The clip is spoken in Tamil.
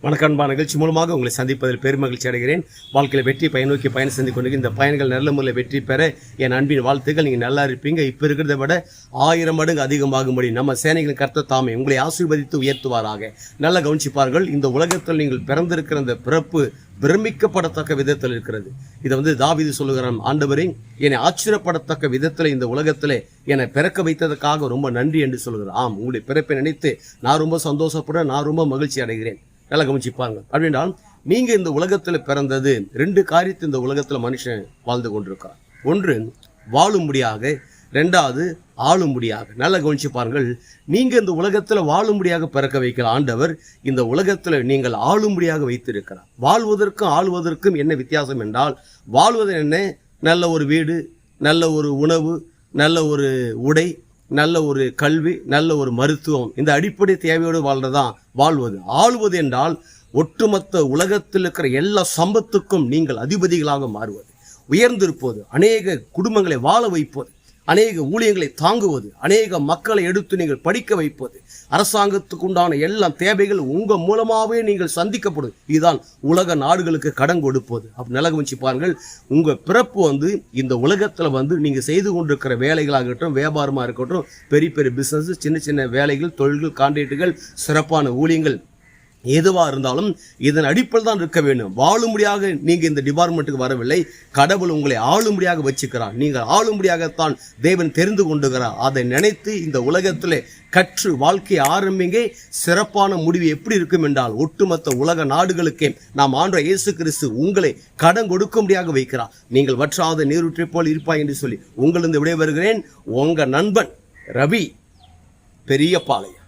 வணக்கம்பா. நிகழ்ச்சி மூலமாக உங்களை சந்திப்பதில் பெருமகிழ்ச்சி அடைகிறேன். வாழ்க்கையில் வெற்றி பயனோக்கி பயணம் செஞ்சு கொண்டு இந்த பயன்கள் நல்ல முறையில் வெற்றி பெற என் அன்பின் வாழ்த்துக்கள். நீங்கள் நல்லா இருப்பீங்க. இப்போ இருக்கிறத விட 1000 மடங்கு அதிகமாகும்படி நம்ம சேனைகளின் கர்த்தர் தாமே உங்களை ஆசீர்வதித்து உயர்த்துவாராக. நல்ல கவனிப்பார்கள். இந்த உலகத்தில் நீங்கள் பிறந்திருக்கிற அந்த பிறப்பு பிரமிக்கப்படத்தக்க விதத்தில் இருக்கிறது. இதை தாவீது சொல்லுகிறான், ஆண்டவரே என்னை ஆச்சரியப்படத்தக்க விதத்தில் இந்த உலகத்தில் என்னை பிறக்க வைத்ததற்காக ரொம்ப நன்றி என்று சொல்கிறார். ஆம், உங்களுடைய பிறப்பை நினைத்து நான் ரொம்ப சந்தோஷப்படுறேன், நான் ரொம்ப மகிழ்ச்சி அடைகிறேன். நல்லா கவனிச்சுப்பாங்க. அப்படின்னால் நீங்க இந்த உலகத்துல பிறந்தது 2 காரியத்தை இந்த உலகத்துல மனுஷன் வாழ்ந்து கொண்டிருக்கான். ஒன்று வாழும்படியாக, 2வது ஆளும்படியாக. நல்லா கவனிச்சு பாருங்கள். நீங்க இந்த உலகத்துல வாழும்படியாக பிறக்க வைக்கிற ஆண்டவர் இந்த உலகத்துல நீங்கள் ஆளும்படியாக வைத்திருக்கிறார். வாழ்வதற்கும் ஆளுவதற்கும் என்ன வித்தியாசம் என்றால், வாழ்வது என்ன? நல்ல ஒரு வீடு, நல்ல ஒரு உணவு, நல்ல ஒரு உடை, நல்ல ஒரு கல்வி, நல்ல ஒரு மருத்துவம், இந்த அடிப்படை தேவையோடு வாழ்றதான் வாழ்வது. ஆளுவது என்றால் ஒட்டுமொத்த உலகத்தில் இருக்கிற எல்லா சம்பத்துக்கும் நீங்கள் அதிபதிகளாக மாறுவது, உயர்ந்திருப்பது, அநேக குடும்பங்களை வாழ வைப்பது, அநேக ஊழியங்களை தாங்குவது, அநேக மக்களை எடுத்து நீங்கள் படிக்க வைப்பது, அரசாங்கத்துக்கு உண்டான எல்லா தேவைகள் உங்க மூலமாகவே நீங்கள் சந்திக்கப்படுது. இதுதான் உலக நாடுகளுக்கு கடன் கொடுப்பது. அப்படி நிலக வச்சு பாருங்கள். உங்க பிறப்பு இந்த உலகத்துல நீங்க செய்து கொண்டிருக்கிற வேலைகளாகட்டும், வியாபாரமா இருக்கட்டும், பெரிய பெரிய பிசினஸ், சின்ன சின்ன வேலைகள், தொழில்கள், கான்ட்ராக்டுகள், சிறப்பான ஊழியங்கள் எதுவா இருந்தாலும் இதன் அடிப்படையில் தான் இருக்க வேண்டும். வாழும்படியாக நீங்க இந்த டிபார்ட்மெண்ட்டுக்கு வரவில்லை. கடவுள் உங்களை ஆளும்படியாக வச்சுக்கிறார். நீங்கள் ஆளும்படியாகத்தான் தேவன் தெரிந்து கொண்டுகிறார். அதை நினைத்து இந்த உலகத்திலே கற்று வாழ்க்கையை ஆரம்பிங்க. சிறப்பான முடிவு எப்படி இருக்கும் என்றால், ஒட்டுமொத்த உலக நாடுகளுக்கே நாம் ஆண்டவர் இயேசு கிறிஸ்து உங்களை கடன் கொடுக்கும்படியாக வைக்கிறார். நீங்கள் வற்றாத நீரூற்றை போல் இருப்பாய் என்று சொல்லி உங்களிருந்து விடைபெறுகிறேன். உங்க நண்பன் ரவி, பெரியபாளையம்.